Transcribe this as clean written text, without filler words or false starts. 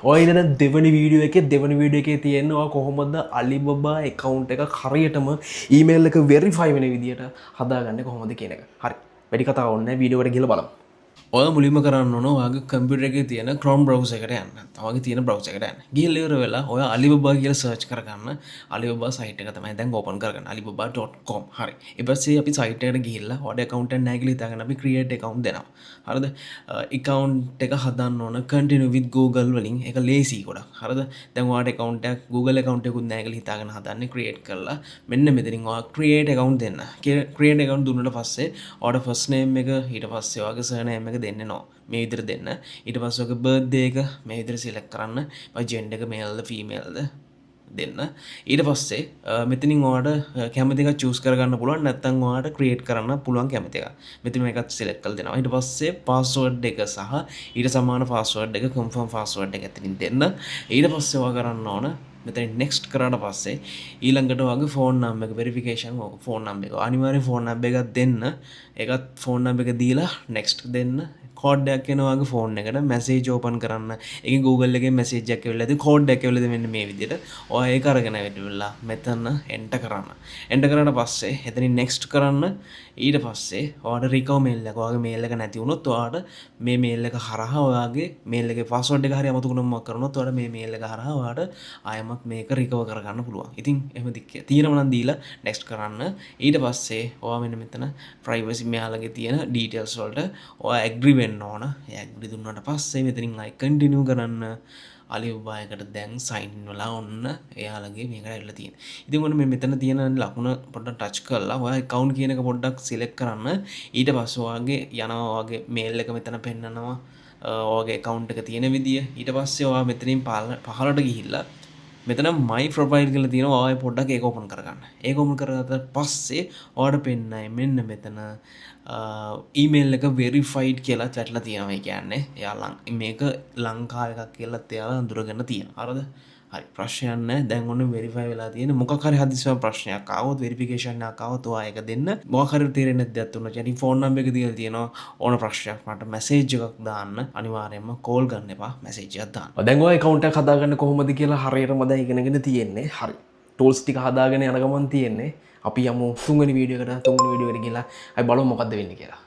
ඔයන දෙවනි වීඩියෝ එකේ දෙවනි වීඩියෝ එකේ තියෙනවා කොහොමද Alibaba account එක හරියටම ඊමේල් එක වෙරිෆයි වෙන විදියට හදාගන්නේ කොහොමද කියන එක. හරි. වැඩි කතා ඕනේ නැහැ වීඩියෝ එකට ගිහලා බලමු. ඔය මුලින්ම කරන්න ඕන ඔයාගේ කම්පියුටර් එකේ තියෙන Chrome browser එකට යන්න. ඔයාගේ තියෙන browser එකට යන්න. ගිහලා ඉවර වෙලා ඔය Alibaba කියලා search කරගන්න. Alibaba site එක තමයි දැන් open කරගන්න. alibaba.com. හරි. ඊට පස්සේ අපි site එකට ගිහිල්ලා ඔයාගේ account එක නැහැ කියලා හිතාගෙන අපි create account දෙනවා. හරිද? account එක හදන්න ඕන continue with Google වලින්. ඒක lazy ගොඩක්. හරිද? දැන් ඔයාට account එකක් Google account එකකුත් නැහැ කියලා හිතාගෙන හදන්නේ create කරලා මෙන්න මෙතනින් ඔයා create account දෙන්න. create account දුන්නාට පස්සේ ඔයාට first name එක ඊට පස්සේ ඔයාගේ surname එක දෙන්න නෝ මේ විදිහට දෙන්න. ඊට පස්සේ ඔගේ බර්ත්ඩේ එක මේ විදිහට සිලෙක්ට් කරන්න. ජෙන්ඩර් එක මේල්ද ෆීමේල්ද දෙන්න. ඊට පස්සේ මෙතනින් ඔයාලට කැමති එකක් චූස් කරගන්න පුළුවන්. නැත්නම් ඔයාලට ක්‍රියේට් කරන්න පුළුවන් කැමති එකක්. මෙතන මේකත් සිලෙක්ට් කරලා දෙනවා. ඊට පස්සේ පාස්වර්ඩ් එක සහ ඊට සමාන පාස්වර්ඩ් එක කන්ෆර්ම් පාස්වර්ඩ් එක එතනින් දෙන්න. ඊට පස්සේ ඔයා කරන්න ඕන මෙතන next කරාට පස්සේ ඊළඟට ඔයාගේ ෆෝන් නම්බර් එක වෙරිෆිකේෂන් ෆෝන් නම්බර් එක අනිවාර්යෙන් ෆෝන් නම්බර් එකක් දෙන්න. ඒකත් ෆෝන් නම්බර් එක දීලා next දෙන්න. කෝඩ් එකක් එනවා වගේ ෆෝන් එකට මැසේජ් ඕපන් කරන්න. ඒකේ Google එකේ මැසේජ් එකක් එවිලාද කෝඩ් එකක් එවිලාද මෙන්න මේ විදිහට. ඔයා ඒක අරගෙන ඇවිල්ලා මෙතන enter කරන්න. enter කරාට පස්සේ එතනින් next කරන්න. ඊට පස්සේ ඔයාට recover mail එක ඔයාගේ mail එක නැති වුණොත් ඔයාට මේ mail එක හරහා ඔයාගේ mail එකේ password එක හරි අමතක වුණොත් මොකක් කරනොත් ඔයාට මේ mail එක හරහා ඔයාට ආයමත් මේක recover කරගන්න පුළුවන්. ඉතින් එහෙම තියෙනවා නම් දීලා next කරන්න. ඊට පස්සේ ඔයා මෙන්න මෙතන privacy මෙයාලගේ තියෙන details වලට ඔයා agree වෙන්න ඕන. ඒ agree දුන්නාට පස්සේ මෙතනින් ආයි continue කරන්න. Alibaba එකට දැන් sign in වෙලා ඔන්න එයාලගේ මේකට ඇවිල්ලා තියෙනවා. ඉතින් ඔන්න මේ මෙතන තියෙන ලකුණ පොඩ්ඩක් touch කරලා ඔයා account කියන එක පොඩ්ඩක් select කරන්න. ඊට පස්සේ ඔයාගේ යනවා ඔයාගේ mail එක මෙතන පෙන්නනවා. ඔයාගේ account එක තියෙන විදිය. ඊට පස්සේ ඔයා මෙතනින් පහළට ගිහිල්ලා මෙතන my profile කියලා තියෙනවා. ඔයා පොඩ්ඩක් ඒක open කරගන්න. ඒක open කරගත්තා පස්සේ ඔයාට පෙන්නයි මෙන්න මෙතන ඊමේල් එක වෙරිෆයිඩ් කියලා චැට්ලා තියෙනවා. ඒ කියන්නේ එයා මේක ලංකාව එකක් කියලා එයාලා අඳුරගෙන තියෙනවා. හරිද? හරි ප්‍රශ්නයක් නැහැ. දැන් ඔන්න වෙරිෆයි වෙලා තියෙන මොකක් හරි හදිස්සියම ප්‍රශ්නයක් ආවොත් වෙරිෆිකේෂන් එකක් ආවොත් ඔයා ඒක දෙන්න. මොකක් හරි තේරෙන්නේ නැති දෙයක් තුනක් යටි ෆෝන් නම්බර් එක දීලා තියෙනවා. ඕන ප්‍රශ්නයක් මට මැසේජ් එකක් දාන්න. අනිවාර්යයෙන්ම කෝල් ගන්න එපා. මැසේජ් එකක් දාන්න. දැන් ඔය account එක හදාගන්න කොහොමද කියලා හරියටම දැන් ඉගෙනගෙන තියෙන්නේ. හරි. tools ටික හදාගෙන යන ගමන් තියෙන්නේ. අපි යමු තුන්වෙනි වීඩියෝ එකට ගිහලා අපි බලමු මොකද්ද වෙන්නේ කියලා.